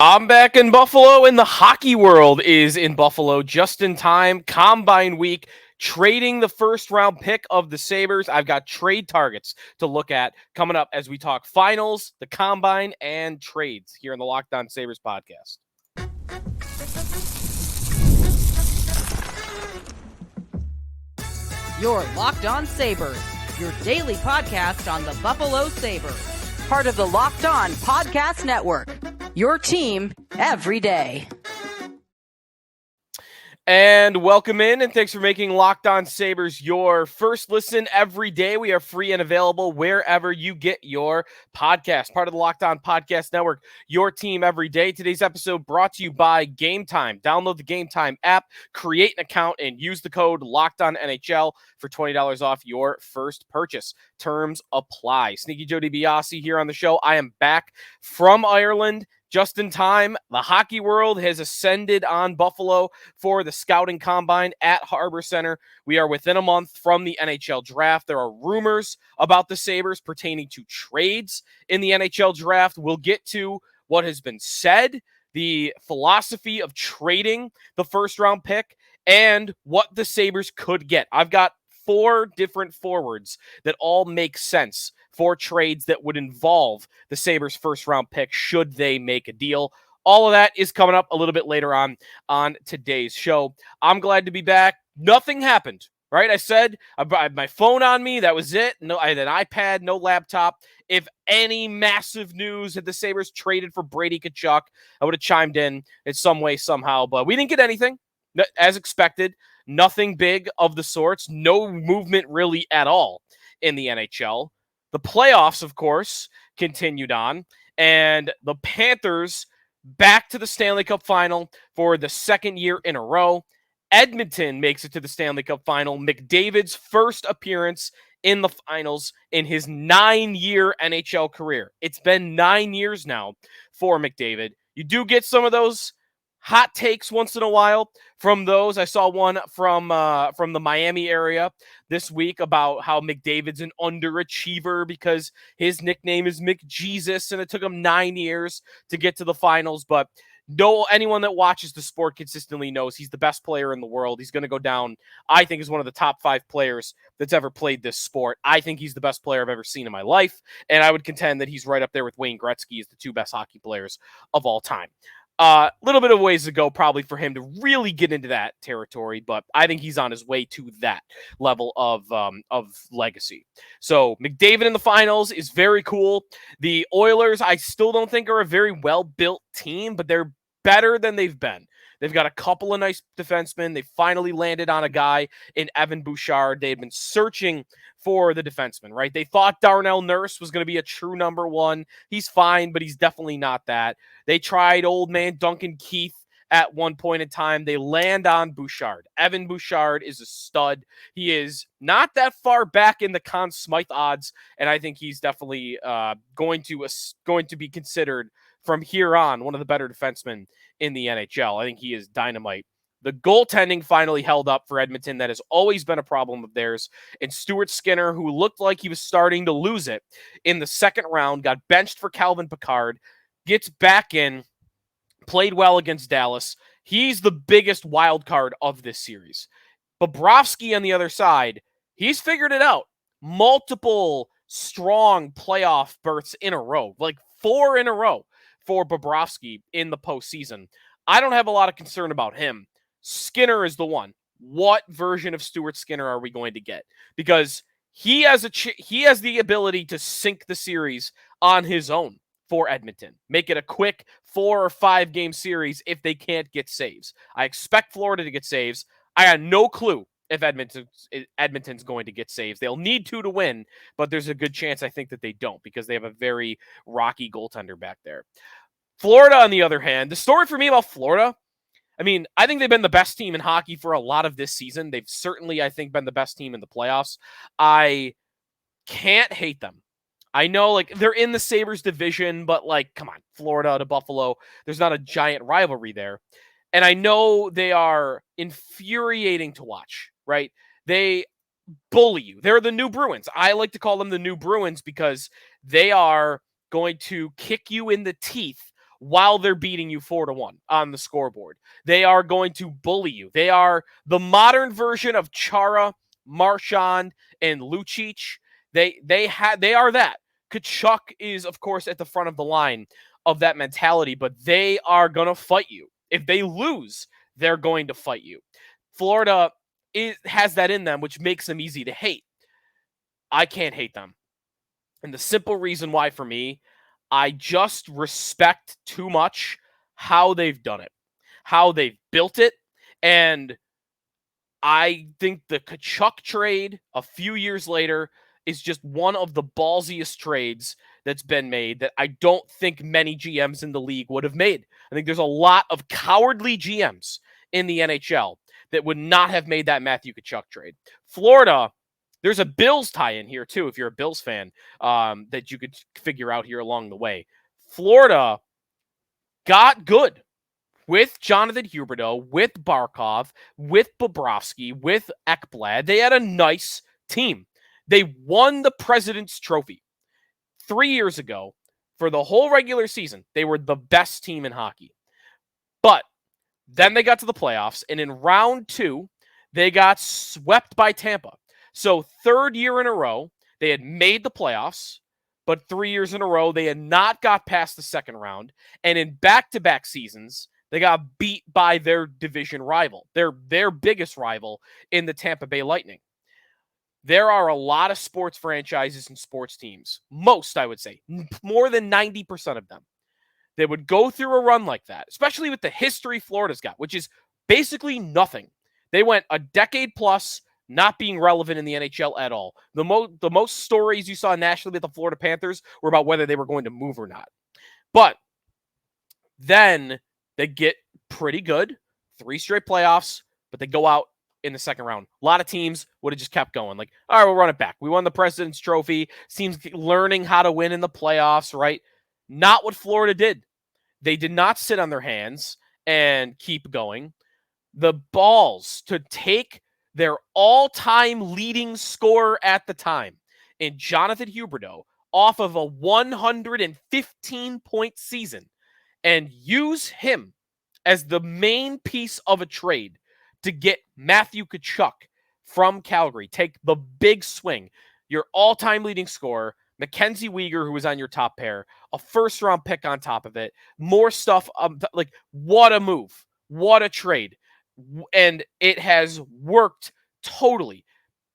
I'm back in Buffalo, and the hockey world is in Buffalo just in time. Combine week, trading the first round pick of the Sabres. I've got trade targets to look at coming up as we talk finals, the combine, and trades here in the Locked On Sabres podcast. You're Locked On Sabres, your daily podcast on the Buffalo Sabres. Part of the Locked On Podcast Network, your team every day. And welcome in, and thanks for making Locked On Sabres your first listen every day. We are free and available wherever you get your podcast. Part of the Locked On Podcast Network, your team every day. Today's episode brought to you by Game Time. Download the Game Time app, create an account, and use the code LOCKEDONNHL for $20 off your first purchase. Terms apply. Sneaky Joe DiBiase here on the show. I am back from Ireland. Just in time, the hockey world has ascended on Buffalo for the scouting combine at Harbor Center. We are within a month from the NHL Draft. There are rumors about the Sabres pertaining to trades in the NHL Draft. We'll get to what has been said, the philosophy of trading the first-round pick, and what the Sabres could get. I've got 4 different forwards that all make sense for trades that would involve the Sabres first-round pick should they make a deal. All of that is coming up a little bit later on today's show. I'm glad to be back. Nothing happened, right? I said I had my phone on me. That was it. No, I had an iPad, no laptop. If any massive news had the Sabres traded for Brady Tkachuk, I would have chimed in some way, somehow. But we didn't get anything, as expected. Nothing big of the sorts. No movement really at all in the NHL. The playoffs, of course, continued on, and the Panthers back to the Stanley Cup Final for the second year in a row. Edmonton makes it to the Stanley Cup Final. McDavid's first appearance in the finals in his 9-year NHL career. It's been 9 years now for McDavid. You do get some of those hot takes once in a while from those. I saw one from the Miami area this week about how McDavid's an underachiever because his nickname is McJesus, and it took him 9 years to get to the finals. But anyone that watches the sport consistently knows he's the best player in the world. He's going to go down, I think, as one of the top 5 players that's ever played this sport. I think he's the best player I've ever seen in my life, and I would contend that he's right up there with Wayne Gretzky as the 2 best hockey players of all time. Little bit of ways to go probably for him to really get into that territory, but I think he's on his way to that level of legacy. So McDavid in the finals is very cool. The Oilers, I still don't think are a very well-built team, but they're better than they've been. They've got a couple of nice defensemen. They finally landed on a guy in Evan Bouchard. They had been searching for the defenseman, right? They thought Darnell Nurse was going to be a true number 1. He's fine, but he's definitely not that. They tried old man Duncan Keith at one point in time. They land on Bouchard. Evan Bouchard is a stud. He is not that far back in the Conn Smythe odds, and I think he's definitely going to be considered from here on one of the better defensemen in the NHL. I think he is dynamite. The goaltending finally held up for Edmonton. That has always been a problem of theirs. And Stuart Skinner, who looked like he was starting to lose it in the second round, got benched for Calvin Pickard, gets back in, played well against Dallas. He's the biggest wild card of this series. Bobrovsky on the other side, he's figured it out. Multiple strong playoff berths in a row, like 4 in a row for Bobrovsky in the postseason. I don't have a lot of concern about him. Skinner is the one. What version of Stuart Skinner are we going to get? Because he has the ability to sink the series on his own for Edmonton. Make it a quick 4 or 5 game series if they can't get saves. I expect Florida to get saves. I have no clue if Edmonton's going to get saves. They'll need to win, but there's a good chance I think that they don't because they have a very rocky goaltender back there. Florida, on the other hand, the story for me about Florida, I mean, I think they've been the best team in hockey for a lot of this season. They've certainly, I think, been the best team in the playoffs. I can't hate them. I know, like, they're in the Sabres division, but, like, come on, Florida to Buffalo, there's not a giant rivalry there. And I know they are infuriating to watch, right? They bully you. They're the new Bruins. I like to call them the new Bruins because they are going to kick you in the teeth while they're beating you 4-1 on the scoreboard. They are going to bully you. They are the modern version of Chara, Marchand, and Lucic. They are that. Tkachuk is, of course, at the front of the line of that mentality, but they are going to fight you. If they lose, they're going to fight you. Florida has that in them, which makes them easy to hate. I can't hate them. And the simple reason why for me, I just respect too much how they've done it, how they've built it. And I think the Tkachuk trade a few years later is just one of the ballsiest trades that's been made that I don't think many GMs in the league would have made. I think there's a lot of cowardly GMs in the NHL that would not have made that Matthew Tkachuk trade. Florida, there's a Bills tie-in here, too, if you're a Bills fan, that you could figure out here along the way. Florida got good with Jonathan Huberdeau, with Barkov, with Bobrovsky, with Ekblad. They had a nice team. They won the President's Trophy 3 years ago. For the whole regular season, they were the best team in hockey. But then they got to the playoffs, and in round 2, they got swept by Tampa. So 3rd year in a row, they had made the playoffs, but 3 years in a row, they had not got past the second round. And in back-to-back seasons, they got beat by their division rival, their biggest rival in the Tampa Bay Lightning. There are a lot of sports franchises and sports teams, most, I would say, more than 90% of them, that would go through a run like that, especially with the history Florida's got, which is basically nothing. They went a decade plus not being relevant in the NHL at all. The most stories you saw nationally with the Florida Panthers were about whether they were going to move or not. But then they get pretty good, 3 straight playoffs, but they go out in the second round. A lot of teams would have just kept going. Like, all right, we'll run it back. We won the President's Trophy. Teams learning how to win in the playoffs, right? Not what Florida did. They did not sit on their hands and keep going. The balls to take their all-time leading scorer at the time in Jonathan Huberdeau off of a 115-point season and use him as the main piece of a trade to get Matthew Tkachuk from Calgary. Take the big swing. Your all-time leading scorer, Mackenzie Weegar, who was on your top pair, a first-round pick on top of it, more stuff. Like, what a move. What a trade. And it has worked totally.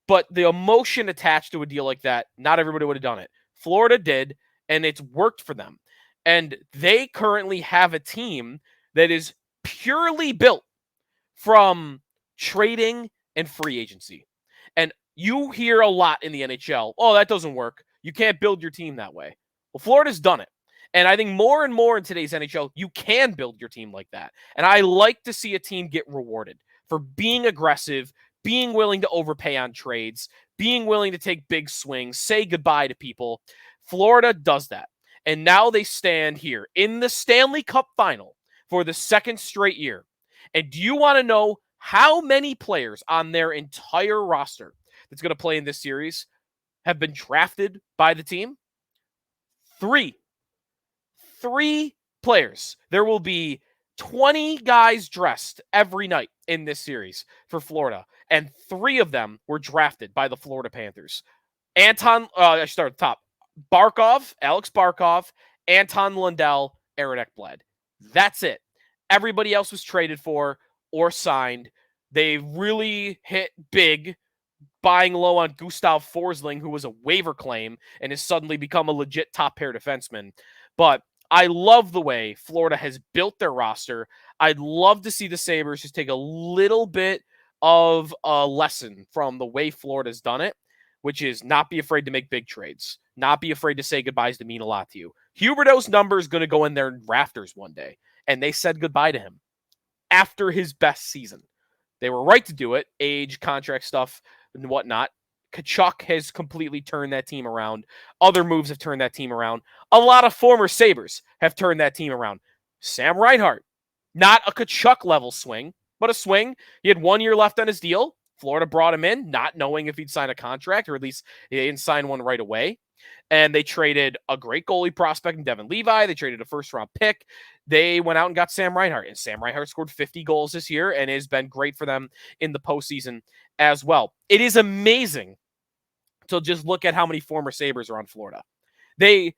But the emotion attached to a deal like that, not everybody would have done it. Florida did, and it's worked for them. And they currently have a team that is purely built from trading and free agency. And you hear a lot in the NHL, oh, that doesn't work. You can't build your team that way. Well, Florida's done it. And I think more and more in today's NHL, you can build your team like that. And I like to see a team get rewarded for being aggressive, being willing to overpay on trades, being willing to take big swings, say goodbye to people. Florida does that. And now they stand here in the Stanley Cup Final for the 2nd straight year. And do you want to know how many players on their entire roster that's going to play in this series have been drafted by the team? 3. 3 players. There will be 20 guys dressed every night in this series for Florida, and 3 of them were drafted by the Florida Panthers. I start at the top. Alex Barkov, Anton Lundell, Aaron Ekblad. That's it. Everybody else was traded for or signed. They really hit big, buying low on Gustav Forsling, who was a waiver claim and has suddenly become a legit top pair defenseman. But I love the way Florida has built their roster. I'd love to see the Sabres just take a little bit of a lesson from the way Florida's done it, which is not be afraid to make big trades, not be afraid to say goodbyes that mean a lot to you. Huberdeau's number is going to go in their rafters one day, and they said goodbye to him after his best season. They were right to do it, age, contract stuff, and whatnot. Tkachuk has completely turned that team around. Other moves have turned that team around. A lot of former Sabres have turned that team around. Sam Reinhart, not a Tkachuk-level swing, but a swing. He had 1 year left on his deal. Florida brought him in, not knowing if he'd sign a contract, or at least he didn't sign one right away. And they traded a great goalie prospect in Devin Levi. They traded a first-round pick. They went out and got Sam Reinhart. And Sam Reinhart scored 50 goals this year and has been great for them in the postseason as well. It is amazing to just look at how many former Sabres are on Florida. They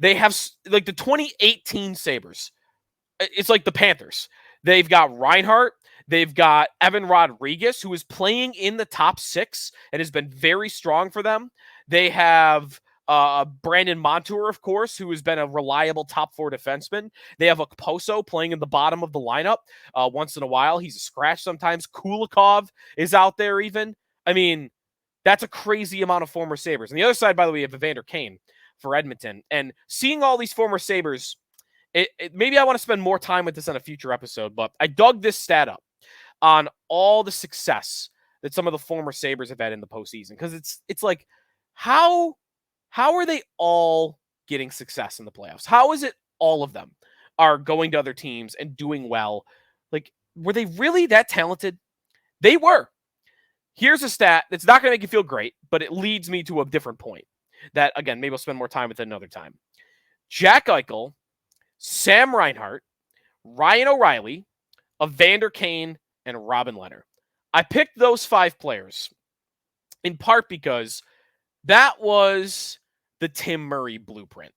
have, like, the 2018 Sabres. It's like the Panthers. They've got Reinhart. They've got Evan Rodriguez, who is playing in the top 6 and has been very strong for them. They have Brandon Montour, of course, who has been a reliable top 4 defenseman. They have Okposo playing in the bottom of the lineup once in a while. He's a scratch sometimes. Kulikov is out there even. I mean, that's a crazy amount of former Sabres. On the other side, by the way, you have Evander Kane for Edmonton. And seeing all these former Sabres, maybe I want to spend more time with this on a future episode, but I dug this stat up on all the success that some of the former Sabres have had in the postseason. Because it's like, how are they all getting success in the playoffs? How is it all of them are going to other teams and doing well? Like, were they really that talented? They were. Here's a stat that's not going to make you feel great, but it leads me to a different point that, again, maybe I'll spend more time with it another time. Jack Eichel, Sam Reinhart, Ryan O'Reilly, Evander Kane, and Robin Lehner. I picked those 5 players in part because that was the Tim Murray blueprint.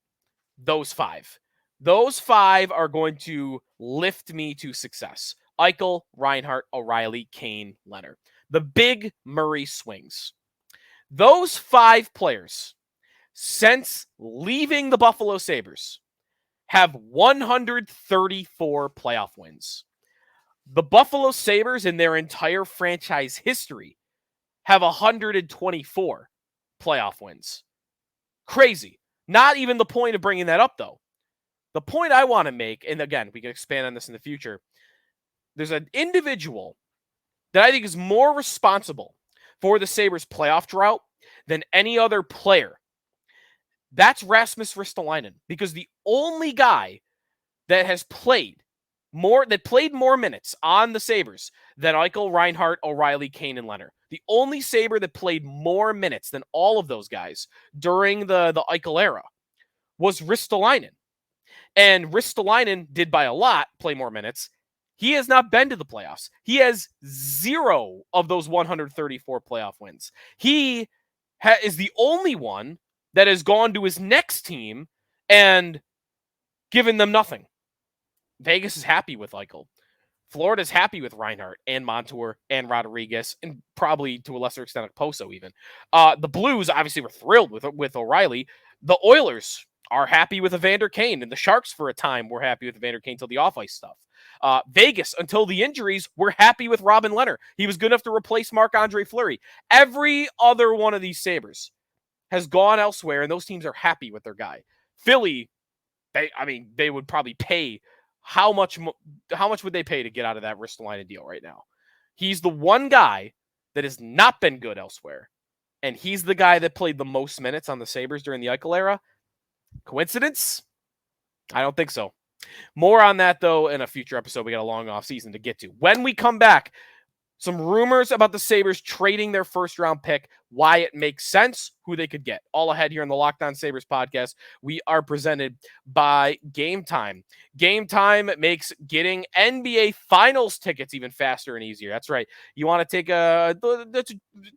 Those 5. Those 5 are going to lift me to success. Eichel, Reinhart, O'Reilly, Kane, Lehner. The big Murray swings. Those 5 players, since leaving the Buffalo Sabres, have 134 playoff wins. The Buffalo Sabres in their entire franchise history have 124 playoff wins. Crazy. Not even the point of bringing that up, though. The point I want to make, and again, we can expand on this in the future, there's an individual that I think is more responsible for the Sabres playoff drought than any other player. That's Rasmus Ristolainen, because the only guy that has played more minutes on the Sabres than Eichel, Reinhart, O'Reilly, Kane, and Lehner. The only Sabre that played more minutes than all of those guys during the Eichel era was Ristolainen. And Ristolainen did by a lot play more minutes. He has not been to the playoffs. He has 0 of those 134 playoff wins. He is the only one that has gone to his next team and given them nothing. Vegas is happy with Eichel. Florida's happy with Reinhart and Montour and Rodriguez, and probably to a lesser extent Okposo even. The Blues obviously were thrilled with O'Reilly. The Oilers are happy with Evander Kane, and the Sharks for a time were happy with Evander Kane till the off-ice stuff. Vegas, until the injuries, were happy with Robin Lehner. He was good enough to replace Marc-Andre Fleury. Every other one of these Sabres has gone elsewhere, and those teams are happy with their guy. Philly, they would probably pay. How much would they pay to get out of that Ristolainen deal right now? He's the one guy that has not been good elsewhere, and he's the guy that played the most minutes on the Sabres during the Eichel era. Coincidence? I don't think so. More on that, though, in a future episode. We got a long off season to get to. When we come back, some rumors about the Sabres trading their first-round pick, why it makes sense, who they could get. All ahead here on the Locked On Sabres podcast. We are presented by Game Time. Game Time makes getting NBA Finals tickets even faster and easier. That's right. You want to take a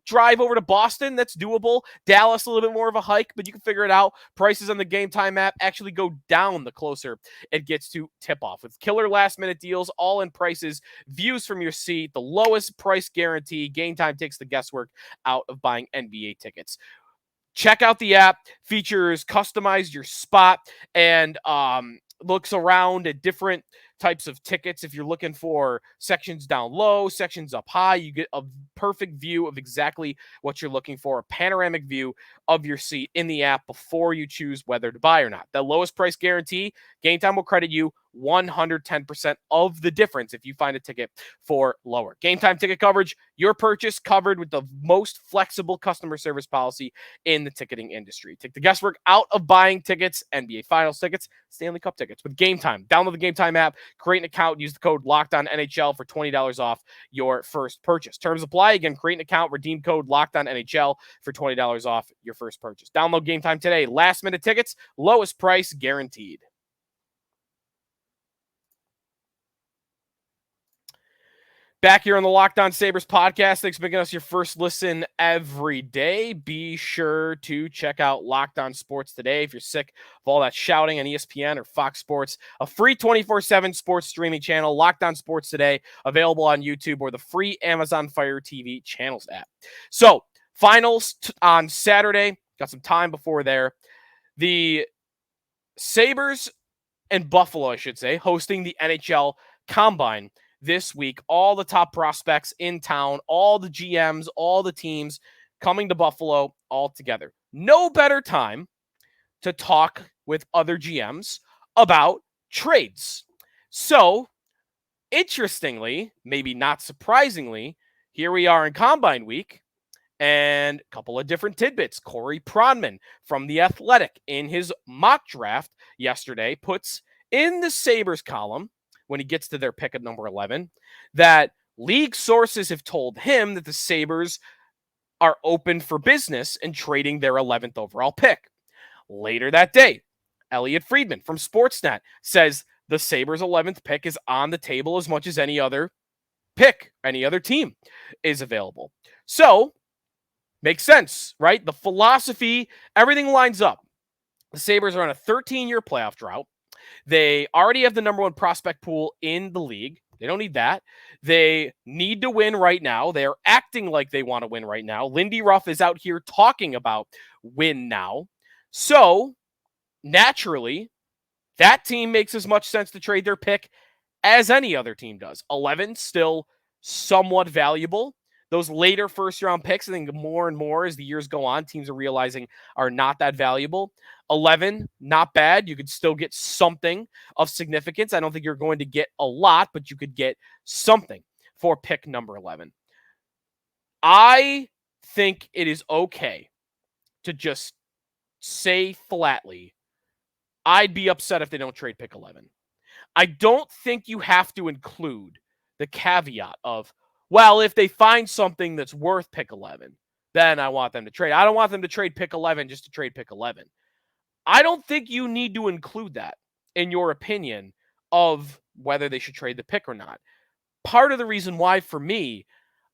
drive over to Boston? That's doable. Dallas, a little bit more of a hike, but you can figure it out. Prices on the Game Time app actually go down the closer it gets to tip-off. With killer last-minute deals, all-in prices, views from your seat, the lowest price guarantee, Game Time takes the guesswork out of buying NBA tickets. Check out the app. Features customize your spot and looks around at different types of tickets. If you're looking for sections down low, sections up high, you get a perfect view of exactly what you're looking for, a panoramic view of your seat in the app before you choose whether to buy or not. The lowest price guarantee, Game Time will credit you 110% of the difference if you find a ticket for lower. Game Time ticket coverage, your purchase covered with the most flexible customer service policy in the ticketing industry. Take the guesswork out of buying tickets, NBA Finals tickets, Stanley Cup tickets with Game Time. Download the Game Time app, create an account, use the code LOCKEDONNHL for $20 off your first purchase. Terms apply. Again, create an account, redeem code LOCKEDONNHL for $20 off your first purchase. Download Game Time today. Last minute tickets, lowest price guaranteed. Back here on the Locked On Sabres podcast. Thanks for making us your first listen every day. Be sure to check out Locked On Sports Today if you're sick of all that shouting on ESPN or Fox Sports. A free 24/7 sports streaming channel, Locked On Sports Today, available on YouTube or the free Amazon Fire TV channels app. So, finals on Saturday. Got some time before there. The Sabres and Buffalo, I should say, hosting the NHL Combine this week. All the top prospects in town, all the GMs, all the teams coming to Buffalo all together. No better time to talk with other GMs about trades. So, interestingly, maybe not surprisingly, here we are in Combine Week, and a couple of different tidbits. Corey Pronman from The Athletic in his mock draft yesterday puts in the Sabres column, when he gets to their pick at number 11, that league sources have told him that the Sabres are open for business and trading their 11th overall pick. Later that day, Elliot Friedman from Sportsnet says the Sabres' 11th pick is on the table as much as any other pick, any other team is available. So, makes sense, right? The philosophy, everything lines up. The Sabres are on a 13-year playoff drought. They already have the number one prospect pool in the league. They don't need that. They need to win right now. They are acting like they want to win right now. Lindy Ruff is out here talking about win now. So, naturally, that team makes as much sense to trade their pick as any other team does. 11 still somewhat valuable. Those later first-round picks, I think more and more as the years go on, teams are realizing are not that valuable. 11, not bad. You could still get something of significance. I don't think you're going to get a lot, but you could get something for pick number 11. I think it is okay to just say flatly, I'd be upset if they don't trade pick 11. I don't think you have to include the caveat of, well, if they find something that's worth pick 11, then I want them to trade. I don't want them to trade pick 11 just to trade pick 11. I don't think you need to include that in your opinion of whether they should trade the pick or not. Part of the reason why, for me,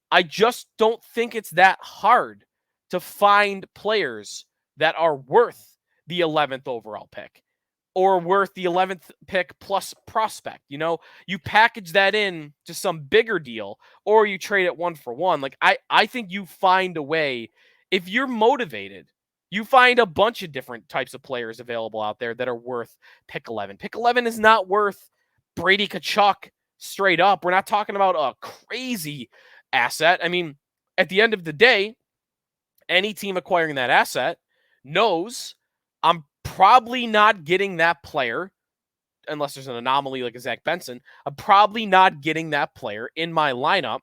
I just don't think it's that hard to find players that are worth the 11th overall pick or worth the 11th pick plus prospect. You know, you package that in to some bigger deal or you trade it 1-for-1. Like, I think you find a way, if you're motivated, you find a bunch of different types of players available out there that are worth pick 11. Pick 11 is not worth Brady Tkachuk straight up. We're not talking about a crazy asset. I mean, at the end of the day, any team acquiring that asset knows I'm probably not getting that player, unless there's an anomaly like a Zach Benson. I'm probably not getting that player in my lineup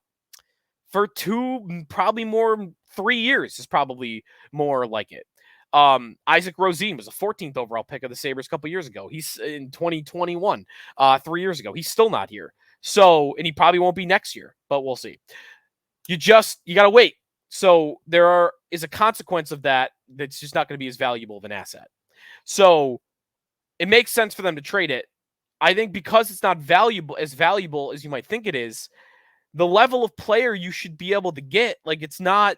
for 2, probably more 3 years is probably more like it. Isaac Rosén was a 14th overall pick of the Sabres a couple years ago. He's in 2021, 3 years ago. He's still not here. So, and he probably won't be next year, but we'll see. You got to wait. So is a consequence of that that's just not going to be as valuable of an asset. So it makes sense for them to trade it. I think because it's not valuable as you might think it is, the level of player you should be able to get, like, it's not,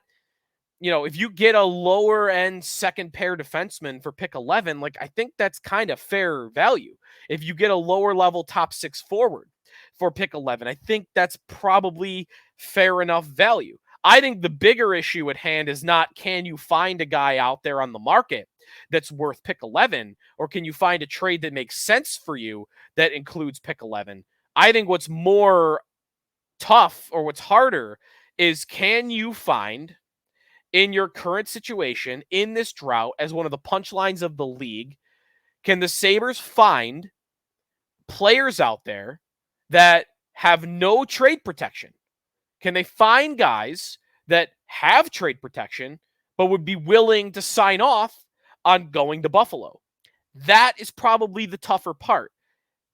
if you get a lower end second pair defenseman for pick 11, like, I think that's kind of fair value. If you get a lower level top 6 forward for pick 11, I think that's probably fair enough value. I think the bigger issue at hand is not, can you find a guy out there on the market that's worth pick 11, or can you find a trade that makes sense for you that includes pick 11? I think what's more tough, or what's harder, is can you find, in your current situation, in this drought, as one of the punchlines of the league, can the Sabres find players out there that have no trade protection? Can they find guys that have trade protection but would be willing to sign off on going to Buffalo? That is probably the tougher part.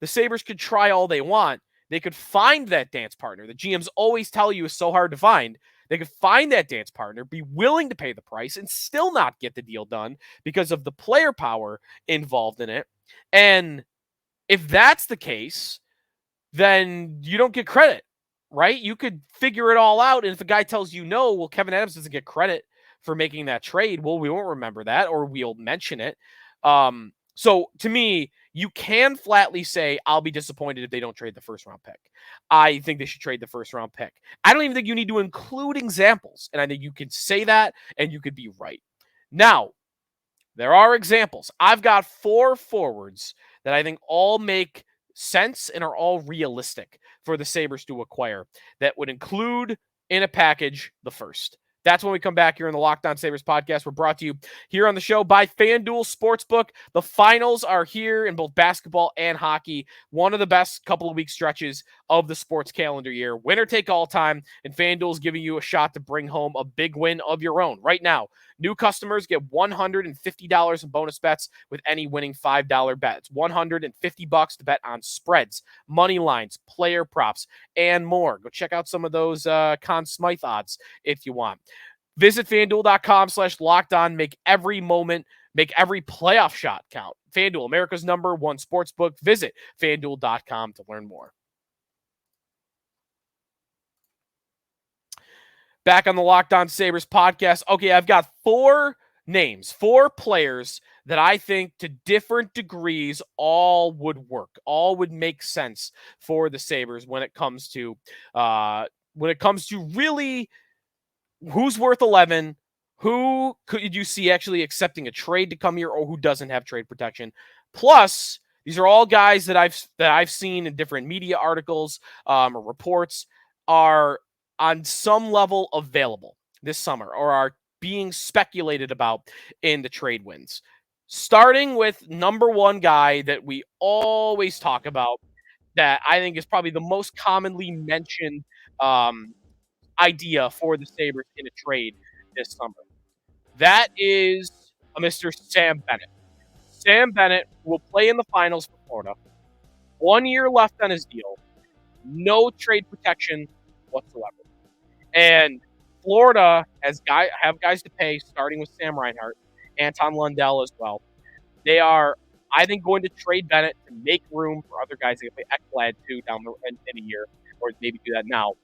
The Sabres could try all they want. They could find that dance partner. The GMs always tell you is so hard to find. They could find that dance partner, be willing to pay the price, and still not get the deal done because of the player power involved in it. And if that's the case, then you don't get credit, right? You could figure it all out. And if the guy tells you no, well, Kevin Adams doesn't get credit for making that trade. Well, we won't remember that, or we'll mention it. So to me, you can flatly say, I'll be disappointed if they don't trade the first round pick. I think they should trade the first round pick. I don't even think you need to include examples. And I think you can say that and you could be right. Now, there are examples. I've got 4 forwards that I think all make sense and are all realistic for the Sabres to acquire that would include in a package the first. That's when we come back here in the Locked On Sabres podcast. We're brought to you here on the show by FanDuel Sportsbook. The finals are here in both basketball and hockey. One of the best couple of week stretches of the sports calendar year. Winner take all time, and FanDuel is giving you a shot to bring home a big win of your own. Right now, new customers get $150 in bonus bets with any winning $5 bet. It's $150 to bet on spreads, money lines, player props, and more. Go check out some of those Conn Smythe odds if you want. Visit FanDuel.com/lockedon. Make every moment, make every playoff shot count. FanDuel, America's #1 sportsbook. Visit FanDuel.com to learn more. Back on the Locked On Sabres podcast. Okay, I've got 4 names, 4 players that I think to different degrees all would work, all would make sense for the Sabres when it comes to really who's worth 11, who could you see actually accepting a trade to come here, or who doesn't have trade protection. Plus, these are all guys that I've seen in different media articles or reports are on some level available this summer or are being speculated about in the trade wins. Starting with number 1 guy that we always talk about that I think is probably the most commonly mentioned idea for the Sabres in a trade this summer. That is a Mr. Sam Bennett. Sam Bennett will play in the finals for Florida. 1 year left on his deal. No trade protection whatsoever. And Florida have guys to pay, starting with Sam Reinhart, Anton Lundell as well. They are, I think, going to trade Bennett to make room for other guys. They can play Ekblad too down in a year, or maybe do that now.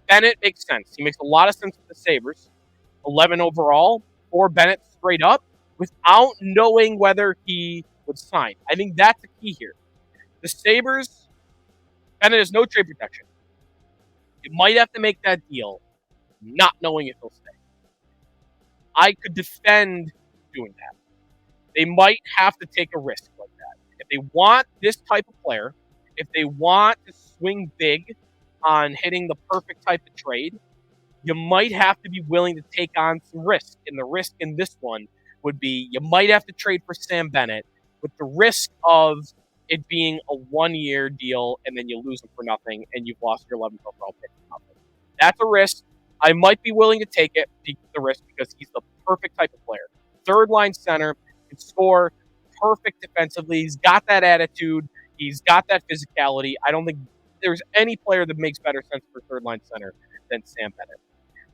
Bennett makes sense. He makes a lot of sense for the Sabres. 11 overall, or Bennett straight up, without knowing whether he would sign. I think that's the key here. The Sabres, Bennett has no trade protection. You might have to make that deal, not knowing if he'll stay. I could defend doing that. They might have to take a risk like that. If they want this type of player, if they want to swing big on hitting the perfect type of trade, you might have to be willing to take on some risk. And the risk in this one would be you might have to trade for Sam Bennett with the risk of it being a 1-year deal and then you lose him for nothing and you've lost your 11th overall pick for nothing. That's a risk. I might be willing to take the risk because he's the perfect type of player. Third line center, can score, perfect defensively. He's got that attitude. He's got that physicality. I don't think there's any player that makes better sense for third line center than Sam Bennett.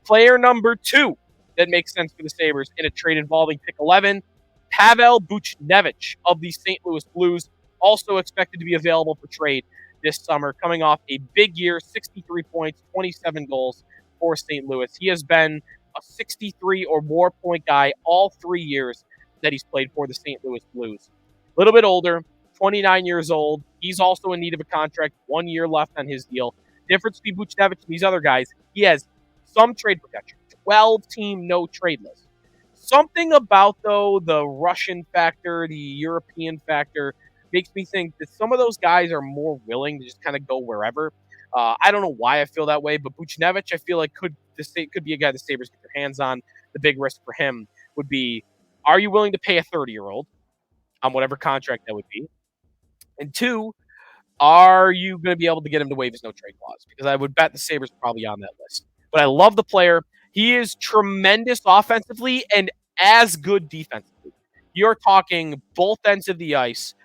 Player number 2 that makes sense for the Sabres in a trade involving pick 11, Pavel Buchnevich of the St. Louis Blues, also expected to be available for trade this summer, coming off a big year, 63 points, 27 goals for St. Louis. He has been a 63 or more point guy all 3 years that he's played for the St. Louis Blues. A little bit older, 29 years old. He's also in need of a contract, 1 year left on his deal. Difference between Buchnevich and these other guys, he has some trade protection, 12-team no trade list. Something about, though, the Russian factor, the European factor, makes me think that some of those guys are more willing to just kind of go wherever. I don't know why I feel that way, but Buchnevich, I feel like could be a guy the Sabres get their hands on. The big risk for him would be, are you willing to pay a 30-year-old on whatever contract that would be? And 2, are you going to be able to get him to waive his no-trade clause? Because I would bet the Sabres are probably on that list. But I love the player. He is tremendous offensively and as good defensively. You're talking both ends of the ice.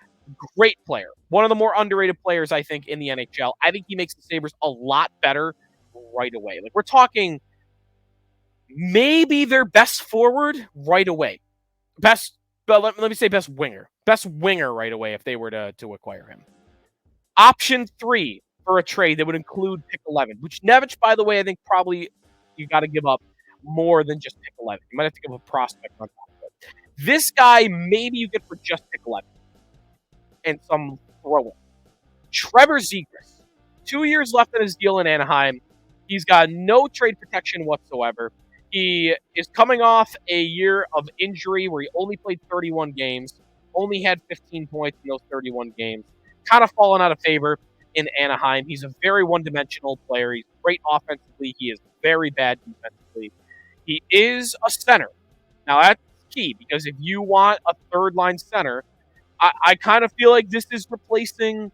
Great player. One of the more underrated players, I think, in the NHL. I think he makes the Sabres a lot better right away. Like, we're talking maybe their best forward right away. Let me say best winger. Best winger right away if they were to acquire him. Option 3 for a trade that would include pick 11. Buchnevich, by the way, I think probably you got to give up more than just pick 11. You might have to give up a prospect on top of it. This guy, maybe you get for just pick 11 and some throw-in. Trevor Zegras, 2 years left on his deal in Anaheim. He's got no trade protection whatsoever. He is coming off a year of injury where he only played 31 games, only had 15 points in those 31 games. Kind of fallen out of favor in Anaheim. He's a very one-dimensional player. He's great offensively. He is very bad defensively. He is a center. Now, that's key because if you want a third-line center, I kind of feel like this is replacing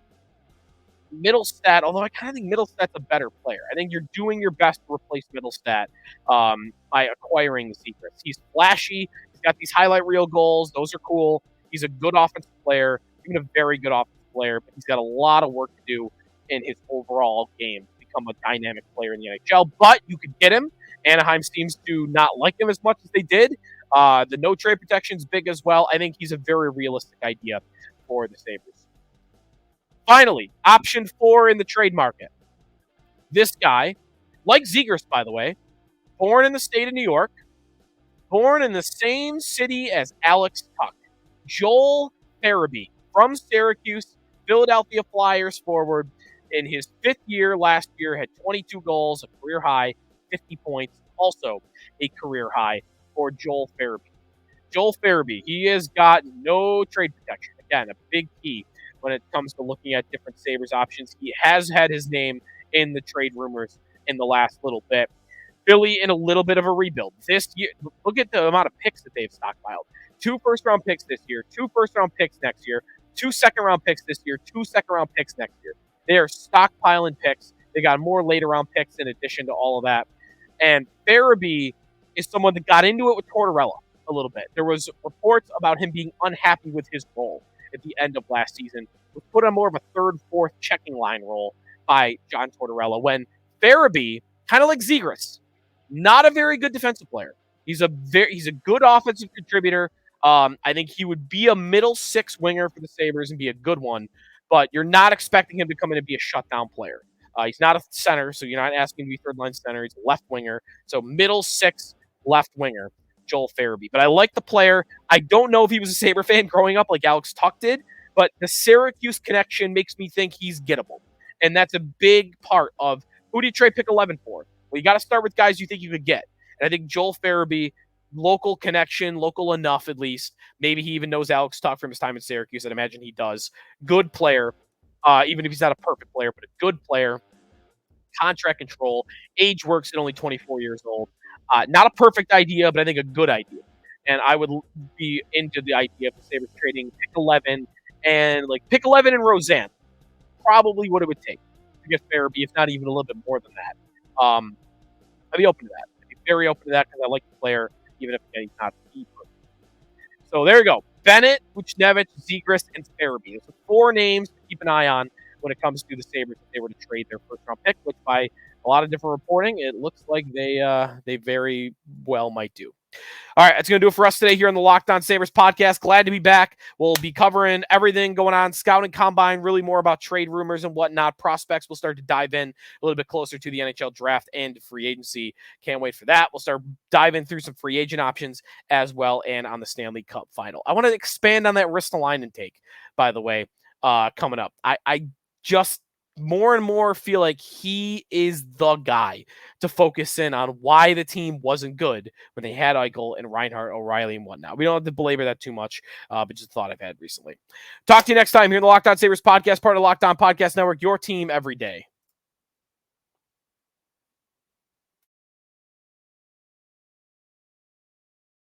Middlestat, although I kind of think Middlestat's a better player. I think you're doing your best to replace Middlestat by acquiring Zegras. He's flashy. He's got these highlight reel goals. Those are cool. He's a good offensive player, even a very good offensive player, but he's got a lot of work to do in his overall game to become a dynamic player in the NHL. But you could get him. Anaheim seems to not like him as much as they did. The no trade protection is big as well. I think he's a very realistic idea for the Sabres. Finally, option 4 in the trade market. This guy, like Zegras, by the way, born in the state of New York, born in the same city as Alex Tuch. Joel Farabee from Syracuse, Philadelphia Flyers forward. In his 5th year last year, had 22 goals, a career high, 50 points, also a career high for Joel Farabee. Joel Farabee, he has got no trade protection. Again, a big key when it comes to looking at different Sabres options. He has had his name in the trade rumors in the last little bit. Philly in a little bit of a rebuild. This year, look at the amount of picks that they've stockpiled. 2 first-round picks this year, 2 first-round picks next year, 2 second-round picks this year, 2 second-round picks next year. They are stockpiling picks. They got more later-round picks in addition to all of that. And Farabee is someone that got into it with Tortorella a little bit. There was reports about him being unhappy with his role at the end of last season. Was put on more of a 3rd, 4th checking line role by John Tortorella when Farabee, kind of like Zegras, not a very good defensive player. He's a good offensive contributor. I think he would be a middle 6 winger for the Sabres and be a good one, but you're not expecting him to come in and be a shutdown player. He's not a center, so you're not asking him to be third-line center. He's a left winger, so middle 6 left winger, Joel Farabee. But I like the player. I don't know if he was a Sabre fan growing up like Alex Tuch did, but the Syracuse connection makes me think he's gettable. And that's a big part of who do you trade pick 11 for? Well, you got to start with guys you think you could get. And I think Joel Farabee, local connection, local enough at least. Maybe he even knows Alex Tuch from his time in Syracuse. I'd imagine he does. Good player, even if he's not a perfect player, but a good player. Contract control. Age works at only 24 years old. Not a perfect idea, but I think a good idea. And I would be into the idea of the Sabres trading pick 11 and like pick 11 and Roseanne. Probably what it would take to get Farabee, if not even a little bit more than that. I'd be open to that. I'd be very open to that because I like the player, even if he's not the person. So there you go. Bennett, Buchnevich, Zegras, and Farabee. Those are 4 names to keep an eye on when it comes to the Sabres if they were to trade their first-round pick, which by a lot of different reporting, it looks like they very well might do. All right, that's going to do it for us today here on the Locked On Sabres podcast. Glad to be back. We'll be covering everything going on, scouting combine, really more about trade rumors and whatnot. Prospects, we'll start to dive in a little bit closer to the NHL draft and free agency. Can't wait for that. We'll start diving through some free agent options as well and on the Stanley Cup Final. I want to expand on that Ristolainen take, by the way, coming up. I just more and more feel like he is the guy to focus in on why the team wasn't good when they had Eichel and Reinhart, O'Reilly, and whatnot. We don't have to belabor that too much, but just a thought I've had recently. Talk to you next time here in the Locked On Sabres podcast, part of the Locked On Podcast Network, your team every day.